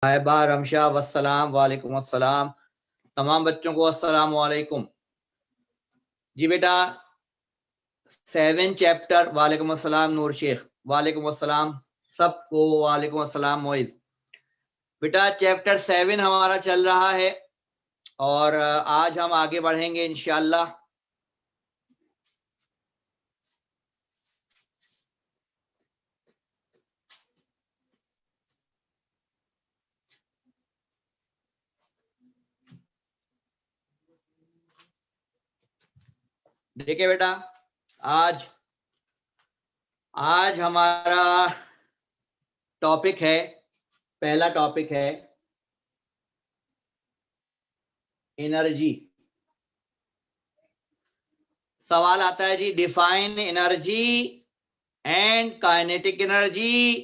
साहिबा रमशा वस्सलाम वालेकुम अस्सलाम। तमाम बच्चों को अस्सलाम वालेकुम। जी बेटा 7 चैप्टर। वालेकुम अस्सलाम नूर शेख। वालेकुम अस्सलाम सबको। वालेकुम अस्सलाम मोइज। बेटा चैप्टर 7 हमारा चल रहा है और आज हम आगे बढ़ेंगे इंशाअल्लाह। देखिए बेटा आज हमारा टॉपिक है, पहला टॉपिक है एनर्जी। सवाल आता है जी, define energy and kinetic energy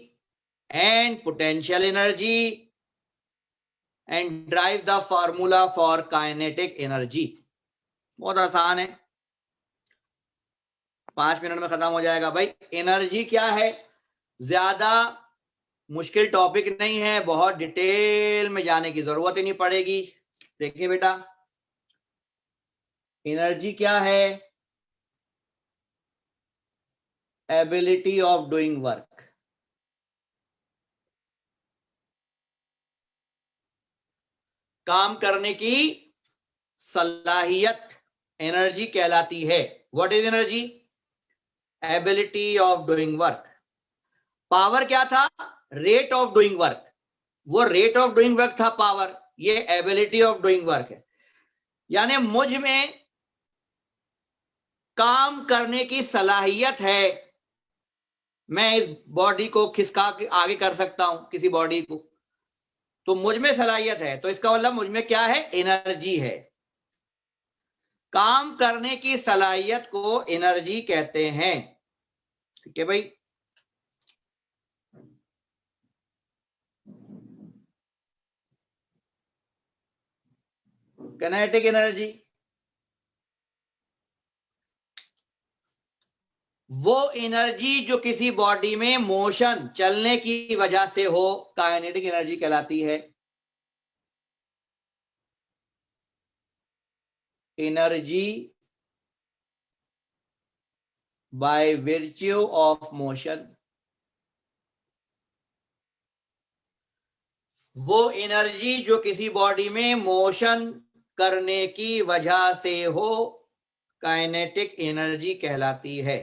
and potential energy and derive the formula for kinetic energy. बहुत आसान है, 5 मिनट में खत्म हो जाएगा। भाई एनर्जी क्या है, ज्यादा मुश्किल टॉपिक नहीं है, बहुत डिटेल में जाने की जरूरत ही नहीं पड़ेगी। देखिए बेटा एनर्जी क्या है, एबिलिटी ऑफ डूइंग वर्क। काम करने की सलाहियत एनर्जी कहलाती है। What is energy? Ability of doing work. Power क्या था? Rate of doing work. वो रेट ऑफ डूइंग वर्क था पावर, ये एबिलिटी ऑफ डूइंग वर्क है। यानी मुझ में काम करने की सलाहियत है, मैं इस बॉडी को खिसका के आगे कर सकता हूं, किसी बॉडी को, तो मुझ में सलाहियत है, तो इसका मतलब मुझ में क्या है? एनर्जी है। काम करने की सलाहियत को एनर्जी कहते हैं। ठीक है भाई। काइनेटिक एनर्जी वो एनर्जी जो किसी बॉडी में मोशन, चलने की वजह से हो, काइनेटिक एनर्जी कहलाती है। एनर्जी बाय विर्च्यू ऑफ मोशन, वो एनर्जी जो किसी बॉडी में मोशन करने की वजह से हो, काइनेटिक एनर्जी कहलाती है।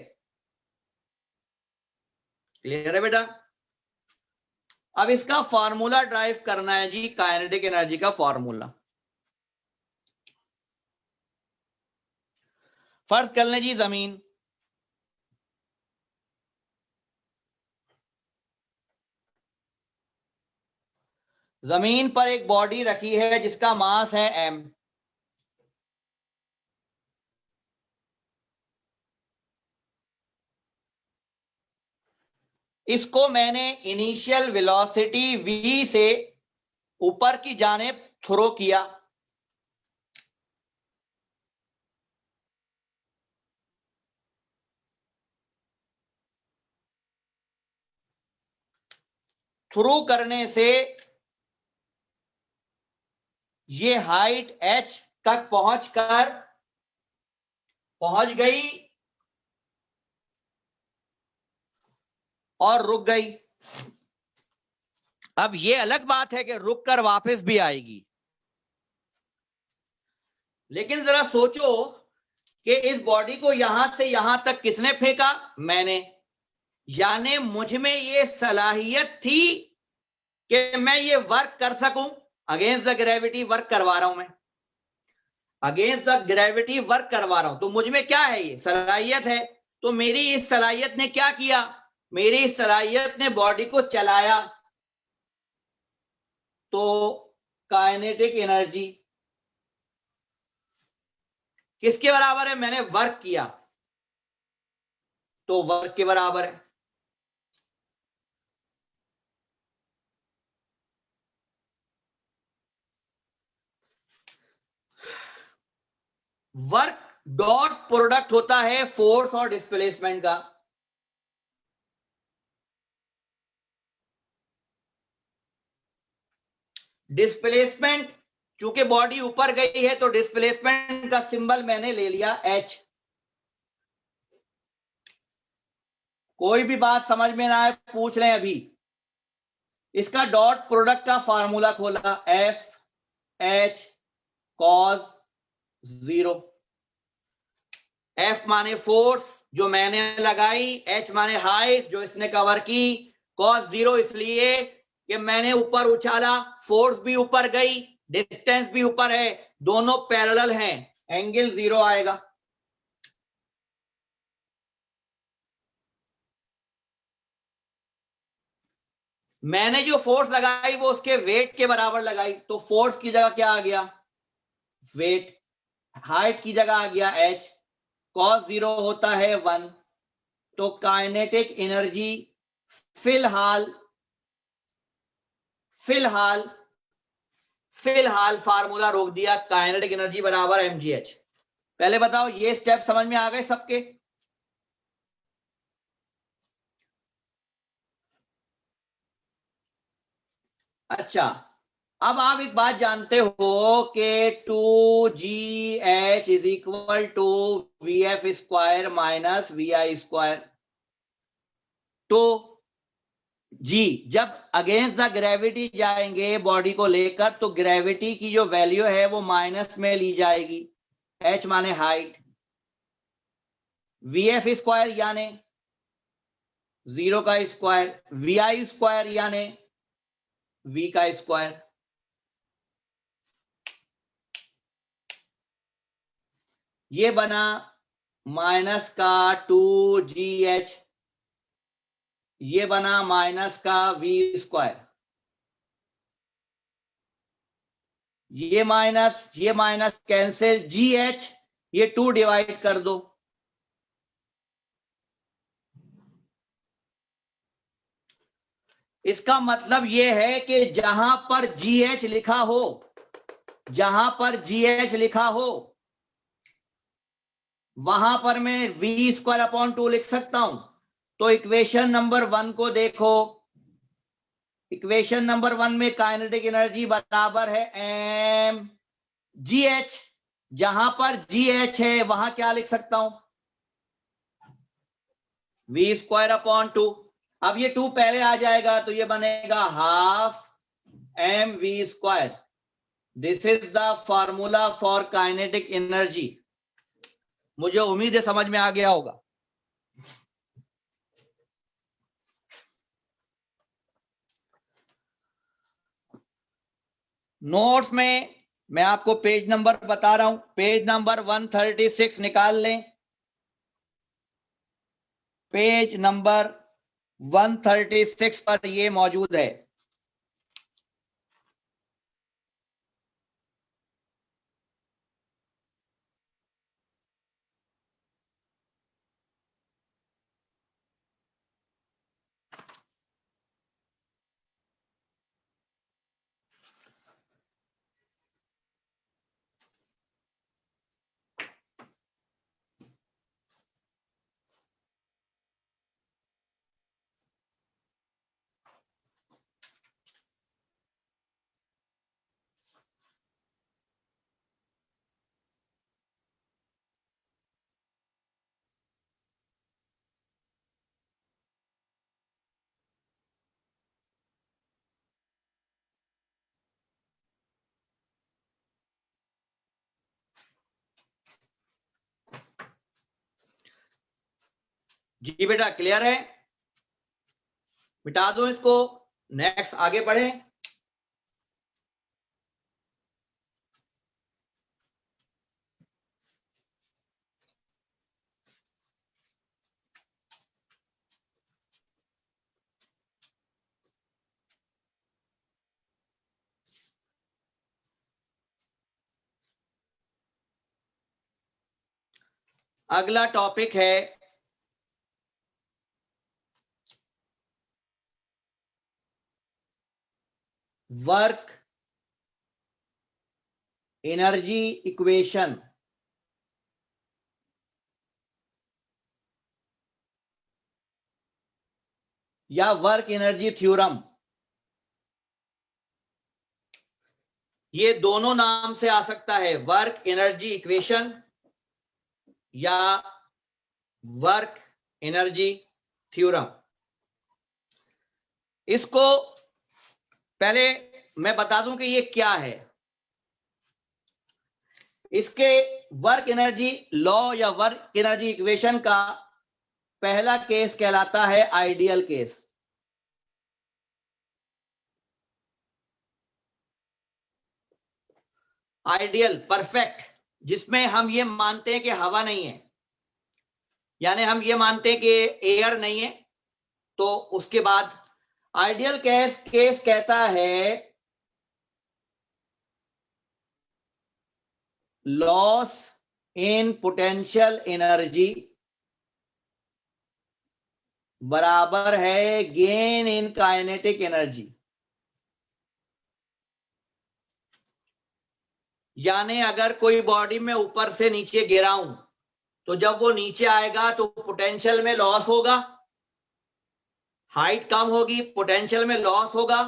क्लियर है बेटा? अब इसका फार्मूला ड्राइव करना है जी, काइनेटिक एनर्जी का फार्मूला। फर्ज कर लें जी जमीन, जमीन पर एक बॉडी रखी है जिसका मास है m। इसको मैंने इनिशियल वेलोसिटी v से ऊपर की जानिब थ्रो किया। थ्रो करने से ये हाइट h तक पहुंच गई और रुक गई। अब ये अलग बात है कि रुक कर वापस भी आएगी, लेकिन जरा सोचो कि इस बॉडी को यहां से यहां तक किसने फेंका? मैंने। यानी मुझ में ये सलाहियत थी कि मैं ये वर्क कर सकूं। अगेंस्ट द ग्रेविटी वर्क करवा रहा हूं मैं, अगेंस्ट द ग्रेविटी वर्क करवा रहा हूं, तो मुझ में क्या है? ये सलाहियत है। तो मेरी इस सलाहियत ने क्या किया? मेरी इस सलाहियत ने बॉडी को चलाया। तो काइनेटिक एनर्जी किसके बराबर है? मैंने वर्क किया तो वर्क के बराबर है। वर्क डॉट प्रोडक्ट होता है फोर्स और डिस्प्लेसमेंट का। डिस्प्लेसमेंट, चूंकि बॉडी ऊपर गई है तो डिस्प्लेसमेंट का सिंबल मैंने ले लिया H। कोई भी बात समझ में ना आए पूछ रहे हैं अभी। इसका डॉट प्रोडक्ट का फार्मूला खोला, F H cos 0। F माने फोर्स जो मैंने लगाई, H माने हाइट जो इसने कवर की, cos 0 इसलिए कि मैंने ऊपर उछाला, फोर्स भी ऊपर गई, डिस्टेंस भी ऊपर है, दोनों पैरेलल हैं, एंगल 0 आएगा। मैंने जो फोर्स लगाई वो उसके वेट के बराबर लगाई, तो फोर्स की जगह क्या आ गया, वेट। हाइट की जगह आ गया H, cos 0 होता है 1। तो काइनेटिक एनर्जी फिलहाल फार्मूला रोक दिया, काइनेटिक एनर्जी बराबर mgh। पहले बताओ ये स्टेप समझ में आ गए सबके? अच्छा, अब आप एक बात जानते हो कि 2gh is equal to vf square minus vi square. तो जी जब अगेंस्ट द ग्रेविटी जाएंगे बॉडी को लेकर तो ग्रेविटी की जो वैल्यू है वो माइनस में ली जाएगी, h माने हाइट, vf स्क्वायर यानी 0 का स्क्वायर, vi स्क्वायर यानी v का स्क्वायर। ये बना माइनस का 2gh, ये बना माइनस का v स्क्वायर, ये माइनस कैंसिल, gh ये 2 डिवाइड कर दो। इसका मतलब ये है कि जहां पर gh लिखा हो, जहां पर gh लिखा हो वहां पर मैं v स्क्वायर अपॉन 2 लिख सकता हूं। तो इक्वेशन नंबर 1 को देखो, इक्वेशन नंबर 1 में काइनेटिक एनर्जी बराबर है m gh, जहां पर gh है वहां क्या लिख सकता हूं, v स्क्वायर अपॉन 2। अब ये 2 पहले आ जाएगा तो ये बनेगा half M V square. This is the formula for kinetic energy. मुझे उम्मीद है समझ में आ गया होगा। नोट्स में मैं आपको पेज नंबर बता रहा हूं, पेज नंबर 136 निकाल लें, पेज नंबर 136 पर ये मौजूद है। जी बेटा क्लियर है? मिटा दो इसको, नेक्स्ट आगे बढ़े। अगला टॉपिक है वर्क एनर्जी इक्वेशन या वर्क एनर्जी थ्योरम। ये दोनों नाम से आ सकता है, वर्क एनर्जी इक्वेशन या वर्क एनर्जी थ्योरम। इसको पहले मैं बता दूं कि ये क्या है। इसके वर्क एनर्जी लॉ या वर्क एनर्जी इक्वेशन का पहला केस कहलाता है आइडियल केस। आइडियल, परफेक्ट, जिसमें हम ये मानते हैं कि हवा नहीं है, यानी हम ये मानते हैं कि एयर नहीं है। तो उसके बाद आइडियल केस कहता है लॉस इन पोटेंशियल एनर्जी बराबर है गेन इन काइनेटिक एनर्जी। यानी अगर कोई बॉडी में ऊपर से नीचे गिराऊं तो जब वो नीचे आएगा तो पोटेंशियल में लॉस होगा, हाइट कम होगी, पोटेंशियल में लॉस होगा,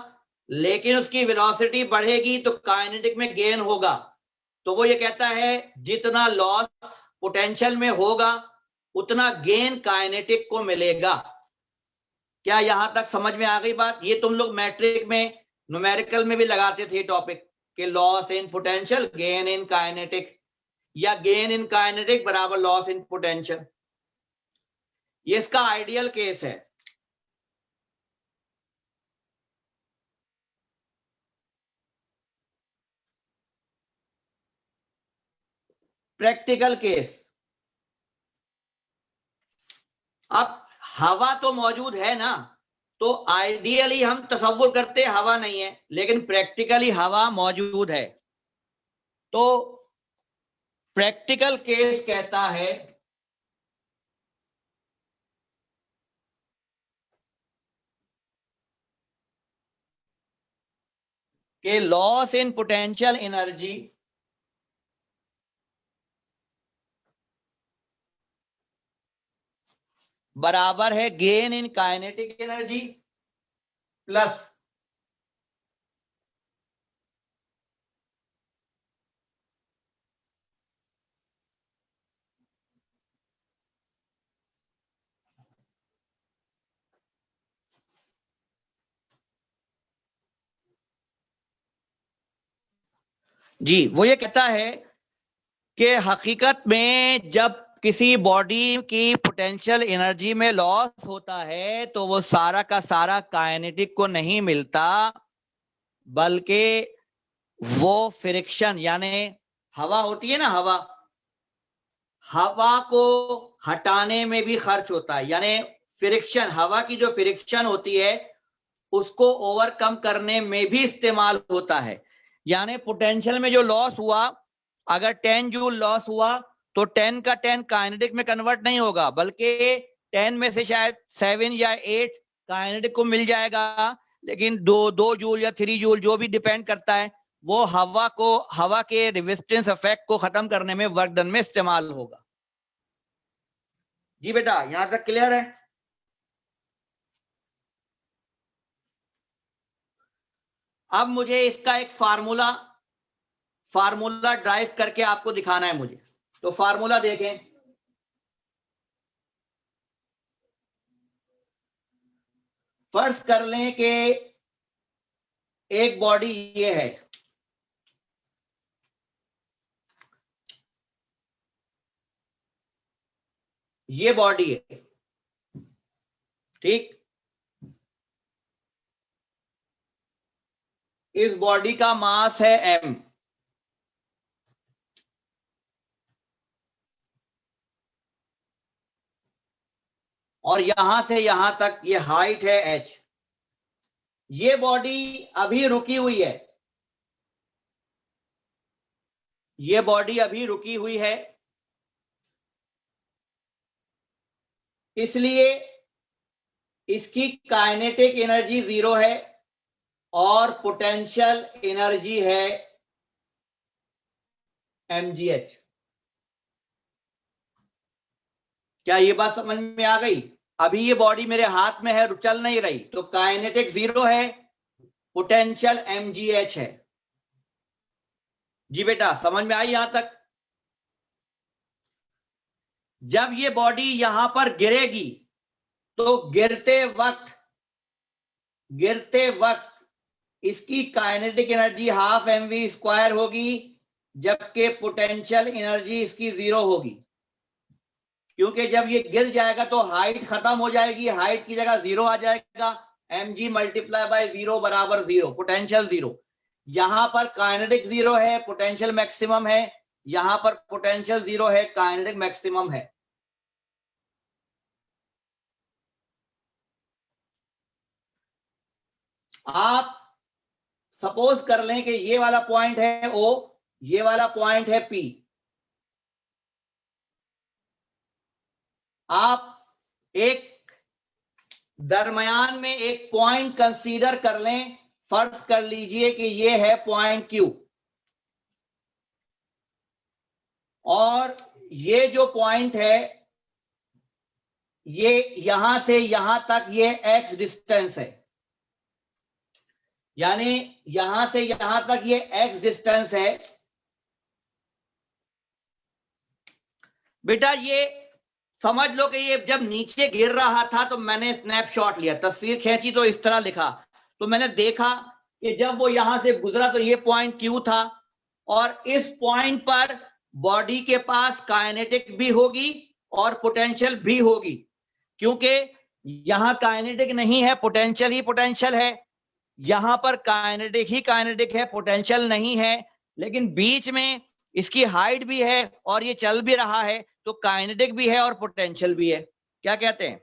लेकिन उसकी वेलोसिटी बढ़ेगी तो काइनेटिक में गेन होगा। तो वो ये कहता है जितना लॉस पोटेंशियल में होगा उतना गेन काइनेटिक को मिलेगा। क्या यहां तक समझ में आ गई बात? ये तुम लोग मैट्रिक में न्यूमेरिकल में भी लगाते थे टॉपिक कि loss in potential gain in kinetic, या गेन इन काइनेटिक बराबर लॉस इन पोटेंशियल। ये इसका आइडियल केस है। प्रैक्टिकल केस, अब हवा तो मौजूद है ना, तो आइडियली हम तसव्वुर करते हवा नहीं है, लेकिन प्रैक्टिकली हवा मौजूद है। तो प्रैक्टिकल केस कहता है कि लॉस इन पोटेंशियल एनर्जी बराबर है gain in kinetic energy plus जी। वो ये कहता है कि हकीकत में जब किसी बॉडी की पोटेंशियल एनर्जी में लॉस होता है तो वो सारा का सारा काइनेटिक को नहीं मिलता, बल्कि वो फ्रिक्शन, यानी हवा होती है ना, हवा को हटाने में भी खर्च होता है। यानी फ्रिक्शन, हवा की जो फ्रिक्शन होती है उसको ओवरकम करने में भी इस्तेमाल होता है। यानी पोटेंशियल में जो लॉस हुआ, अगर 10 जूल लॉस हुआ तो 10 का 10 काइनेटिक में कन्वर्ट नहीं होगा, बल्कि 10 में से शायद 7 या 8 काइनेटिक को मिल जाएगा, लेकिन 2 जूल या 3 जूल जो भी डिपेंड करता है वो हवा के रेजिस्टेंस इफेक्ट को खत्म करने में, वर्क डन में इस्तेमाल होगा। जी बेटा, यहां तक क्लियर है? अब मुझे इसका एक फार्मूला ड्राइव करके आपको दिखाना है मुझे। तो फार्मूला देखें, फर्ज कर लें कि एक बॉडी ये है, ये बॉडी है, ठीक। इस बॉडी का मास है m, और यहां से यहां तक ये हाइट है h। ये बॉडी अभी रुकी हुई है, ये बॉडी अभी रुकी हुई है, इसलिए इसकी काइनेटिक एनर्जी 0 है और पोटेंशियल एनर्जी है mgh। क्या ये बात समझ में आ गई? अभी ये बॉडी मेरे हाथ में है, चल नहीं रही, तो काइनेटिक 0 है, पोटेंशियल mgh है। जी बेटा, समझ में आई यहां तक? जब ये बॉडी यहां पर गिरेगी तो गिरते वक्त इसकी काइनेटिक एनर्जी हाफ mv² होगी, जबकि पोटेंशियल एनर्जी इसकी 0 होगी, क्योंकि जब ये गिर जाएगा तो हाइट खत्म हो जाएगी, हाइट की जगह 0 आ जाएगा, mg मल्टीप्लाई बाय 0 बराबर 0, पोटेंशियल 0। यहां पर काइनेटिक 0 है, पोटेंशियल मैक्सिमम है, यहां पर पोटेंशियल 0 है, काइनेटिक मैक्सिमम है। आप सपोज कर लें कि ये वाला पॉइंट है O, ये वाला पॉइंट है P। आप एक दरमियान में एक पॉइंट कंसीडर कर लें, फर्ज कर लीजिए कि ये है पॉइंट Q, और ये जो पॉइंट है ये यहां से यहां तक ये x डिस्टेंस है, यानी यहां से यहां तक ये x डिस्टेंस है। बेटा ये समझ लो कि ये जब नीचे गिर रहा था तो मैंने स्नैपशॉट लिया, तस्वीर खींची तो इस तरह लिखा, तो मैंने देखा कि जब वो यहां से गुजरा तो ये पॉइंट Q था, और इस पॉइंट पर बॉडी के पास काइनेटिक भी होगी और पोटेंशियल भी होगी, क्योंकि यहां काइनेटिक नहीं है, पोटेंशियल ही पोटेंशियल है, यहां पर काइनेटिक ही काइनेटिक है, पोटेंशियल नहीं है, लेकिन बीच में इसकी हाइट भी है और ये चल भी रहा है, तो काइनेटिक भी है और पोटेंशियल भी है। क्या कहते हैं?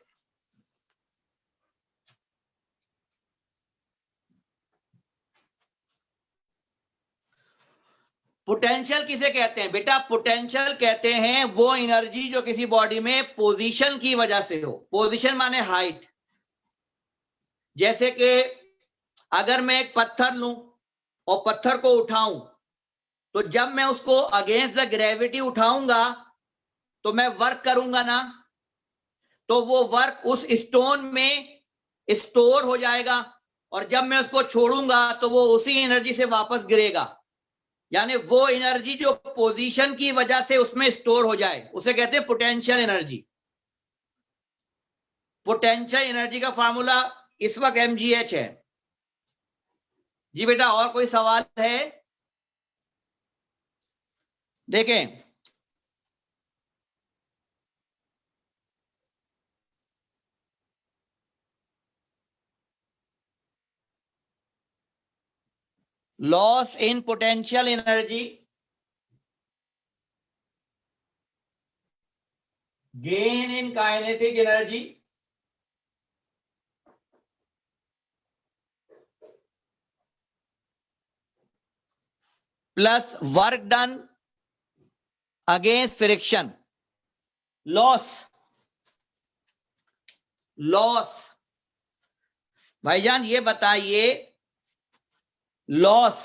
पोटेंशियल किसे कहते हैं बेटा? पोटेंशियल कहते हैं वो एनर्जी जो किसी बॉडी में पोजीशन की वजह से हो। पोजीशन माने हाइट। जैसे कि अगर मैं एक पत्थर लूं और पत्थर को उठाऊं, तो जब मैं उसको अगेंस्ट द ग्रेविटी उठाऊंगा तो मैं वर्क करूंगा ना, तो वो वर्क उस स्टोन में स्टोर हो जाएगा, और जब मैं उसको छोड़ूंगा तो वो उसी एनर्जी से वापस गिरेगा, यानी वो एनर्जी जो पोजीशन की वजह से उसमें स्टोर हो जाए उसे कहते हैं पोटेंशियल एनर्जी। पोटेंशियल एनर्जी का फार्मूला इस वक्त mgh है। जी बेटा, और कोई सवाल है? देखें, loss in potential energy, gain in kinetic energy, plus work done against friction. Loss भाईजान ये बताइए, लॉस,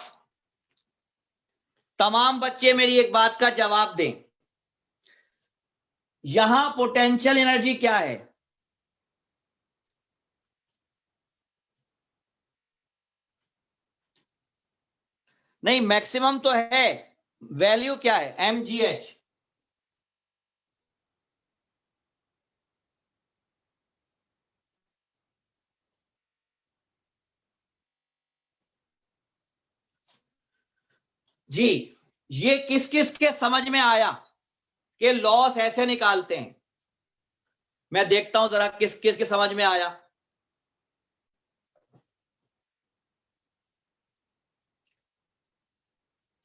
तमाम बच्चे मेरी एक बात का जवाब दें, यहां पोटेंशियल एनर्जी क्या है? नहीं, मैक्सिमम तो है, वैल्यू क्या है? mgh। जी, ये किस किस के समझ में आया कि लॉस ऐसे निकालते हैं? मैं देखता हूं जरा किस किस के समझ में आया।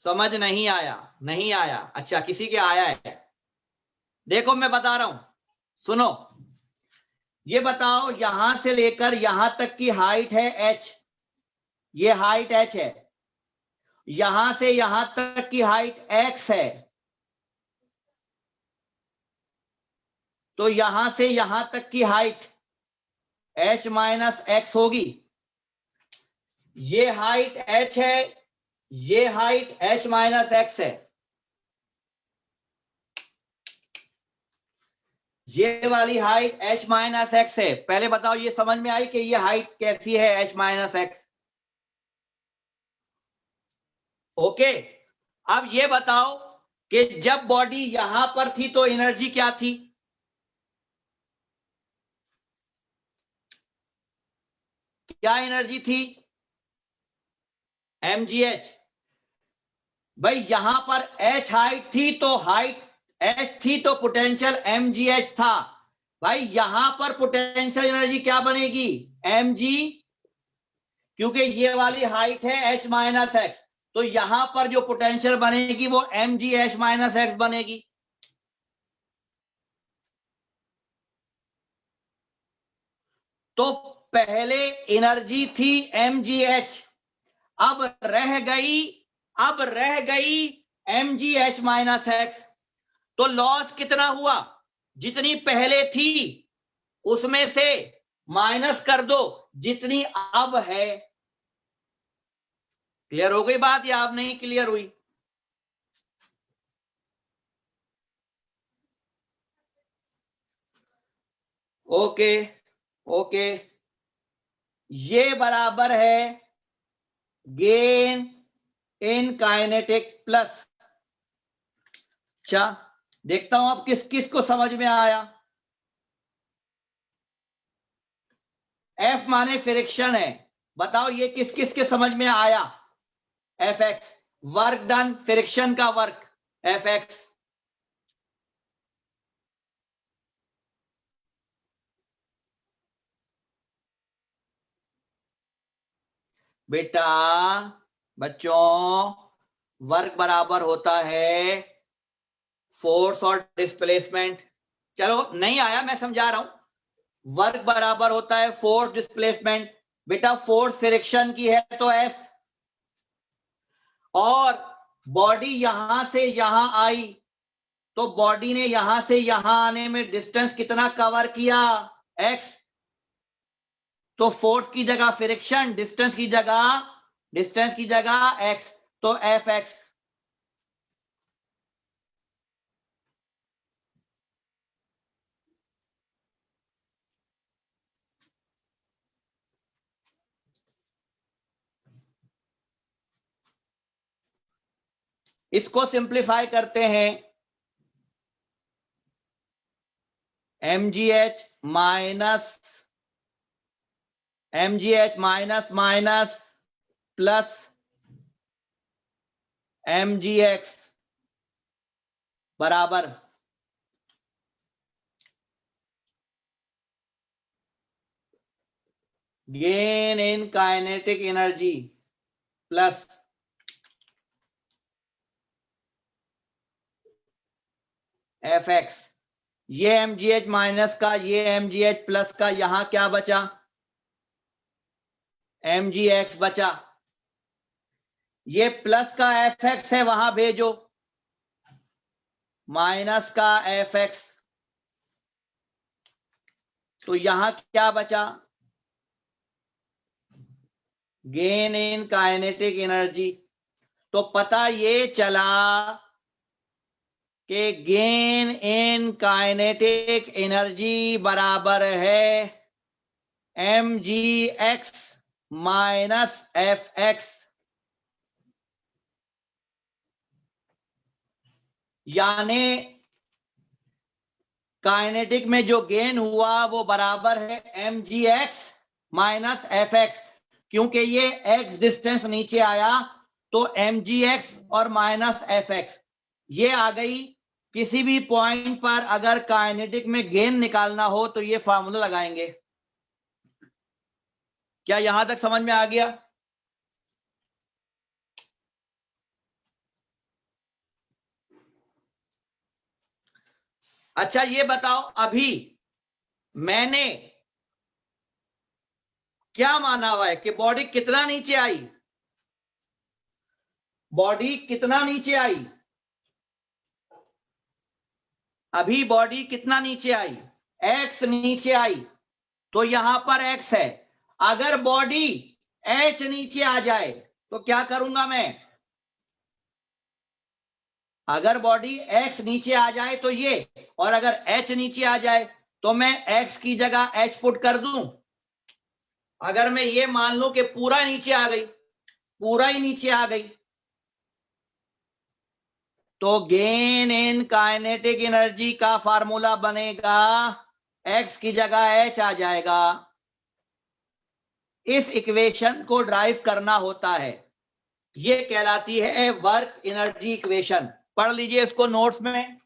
समझ नहीं आया? नहीं आया? अच्छा, किसी के आया है? देखो मैं बता रहा हूं, सुनो, ये बताओ यहां से लेकर यहां तक की हाइट है h, ये हाइट h है, यहां से यहां तक की हाइट x है, तो यहां से यहां तक की हाइट h माइनस x होगी। ये हाइट h है, ये हाइट h माइनस x है, ये वाली हाइट h माइनस x है। पहले बताओ ये समझ में आई कि ये हाइट कैसी है, h माइनस x? ओके, अब ये बताओ कि जब बॉडी यहां पर थी तो एनर्जी क्या थी? क्या एनर्जी थी? mgh। भाई यहां पर h हाइट थी तो हाइट h थी तो पोटेंशियल mgh था। भाई यहां पर पोटेंशियल एनर्जी क्या बनेगी? mg, क्योंकि ये वाली हाइट है h माइनस एक्स, तो यहां पर जो पोटेंशियल बनेगी वो mg h माइनस एक्स बनेगी। तो पहले एनर्जी थी mgh, अब रह गई mgh माइनस एक्स। तो लॉस कितना हुआ? जितनी पहले थी उसमें से माइनस कर दो जितनी अब है। क्लियर हो गई बात या अब नहीं क्लियर हुई? ओके ओके, ये बराबर है गेन इन काइनेटिक प्लस। अच्छा, देखता हूं अब किस किस को समझ में आया। F माने फ्रिक्शन है, बताओ ये किस किस के समझ में आया? Fx वर्क डन, फ्रिक्शन का वर्क Fx। बेटा बच्चों, वर्क बराबर होता है फोर्स और डिस्प्लेसमेंट। चलो नहीं आया, मैं समझा रहा हूं। वर्क बराबर होता है फोर्स डिस्प्लेसमेंट। बेटा फोर्स फ्रिक्शन की है तो F, और बॉडी यहां से यहां आई तो बॉडी ने यहां से यहां आने में डिस्टेंस कितना कवर किया? x। तो फोर्स की जगह फ्रिक्शन, डिस्टेंस की जगह x, तो Fx। इसको सिंप्लीफाई करते हैं, mgh minus minus plus mgx बराबर gain in kinetic energy plus Fx। ये mgh माइनस का, ये mgh प्लस का, यहां क्या बचा? mgx बचा। ये प्लस का Fx है वहां भेजो, माइनस का Fx, तो यहां क्या बचा? Gain in kinetic energy. तो पता ये चला कि गेन इन काइनेटिक एनर्जी बराबर है mgx माइनस Fx। यानी काइनेटिक में जो गेन हुआ वो बराबर है mgx माइनस Fx। क्योंकि ये x डिस्टेंस नीचे आया तो mgx और माइनस Fx ये आ गई। किसी भी पॉइंट पर अगर काइनेटिक में गेन निकालना हो तो ये फार्मूला लगाएंगे। क्या यहां तक समझ में आ गया? अच्छा ये बताओ, अभी मैंने क्या माना हुआ है कि बॉडी कितना नीचे आई? बॉडी कितना नीचे आई? अभी बॉडी कितना नीचे आई? x नीचे आई, तो यहां पर x है। अगर बॉडी h नीचे आ जाए तो क्या करूंगा मैं? अगर बॉडी x नीचे आ जाए तो ये, और अगर h नीचे आ जाए तो मैं x की जगह h पुट कर दूं। अगर मैं ये मान लूं कि पूरा नीचे आ गई, पूरा ही नीचे आ गई, तो गेन इन काइनेटिक एनर्जी का फार्मूला बनेगा, x की जगह h आ जाएगा। इस इक्वेशन को ड्राइव करना होता है, ये कहलाती है वर्क एनर्जी इक्वेशन। पढ़ लीजिए इसको नोट्स में,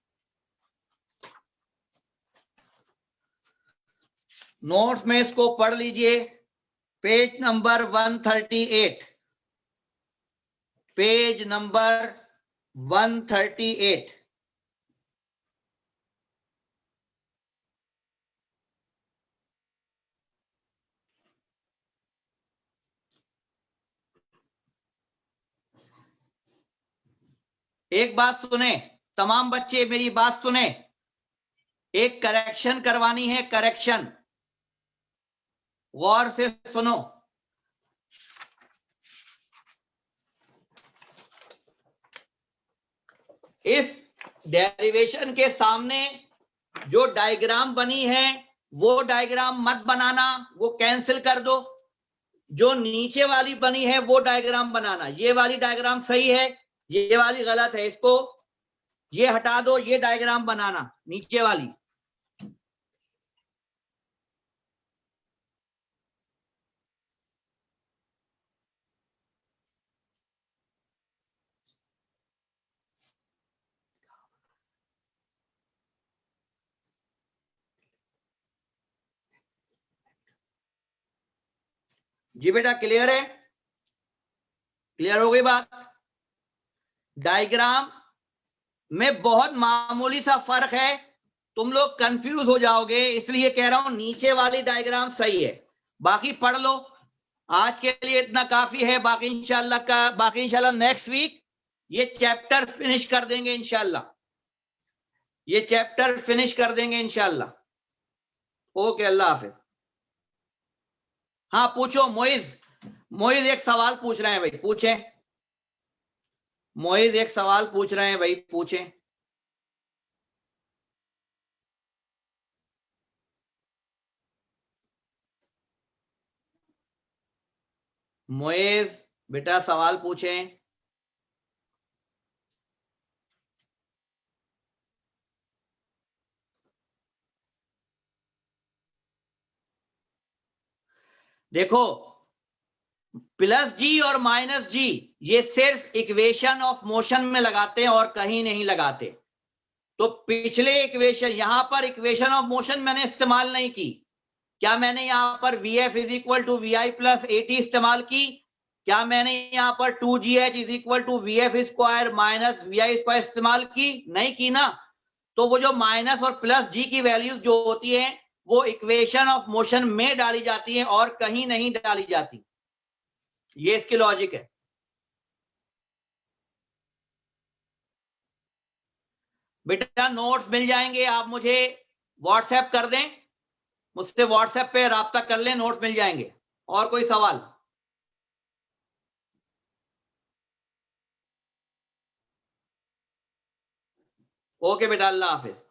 नोट्स में इसको पढ़ लीजिए, पेज नंबर 138, पेज नंबर 138। एक बात सुने तमाम बच्चे, मेरी बात सुने, एक करेक्शन करवानी है, करेक्शन, गौर से सुनो। इस डेरिवेशन के सामने जो डायग्राम बनी है वो डायग्राम मत बनाना, वो कैंसिल कर दो। जो नीचे वाली बनी है वो डायग्राम बनाना। ये वाली डायग्राम सही है, ये वाली गलत है, इसको ये हटा दो, ये डायग्राम बनाना नीचे वाली। जी बेटा क्लियर है? क्लियर हो गई बात? डायग्राम में बहुत मामूली सा फर्क है, तुम लोग कंफ्यूज हो जाओगे, इसलिए कह रहा हूं नीचे वाली डायग्राम सही है। बाकी पढ़ लो, आज के लिए इतना काफी है। बाकी इंशाल्लाह नेक्स्ट वीक ये चैप्टर फिनिश कर देंगे इंशाल्लाह, ये चैप्टर फिनिश कर देंगे इंशाल्लाह। ओके, अल्लाह हाफिज। हाँ पूछो मोइज, मोइज एक सवाल पूछ रहे हैं भाई, पूछें। मोइज एक सवाल पूछ रहे हैं भाई, पूछें। मोइज बेटा सवाल पूछें। देखो प्लस जी और माइनस जी ये सिर्फ इक्वेशन ऑफ मोशन में लगाते हैं और कहीं नहीं लगाते। तो पिछले इक्वेशन, यहां पर इक्वेशन ऑफ मोशन मैंने इस्तेमाल नहीं की। क्या मैंने यहां पर VF is equal to VI plus AT इस्तेमाल की? क्या मैंने यहां पर 2GH is equal to VF square minus VI square इस्तेमाल की? नहीं की ना। तो वो जो माइनस और प्लस जी की वैल्यूज जो होती है वो इक्वेशन ऑफ मोशन में डाली जाती है और कहीं नहीं डाली जाती। ये इसकी लॉजिक है। बेटा नोट्स मिल जाएंगे, आप मुझे व्हाट्सएप कर दें, मुझसे व्हाट्सएप पे राब्ता कर लें, नोट्स मिल जाएंगे। और कोई सवाल? ओके बेटा, अल्लाह हाफिज।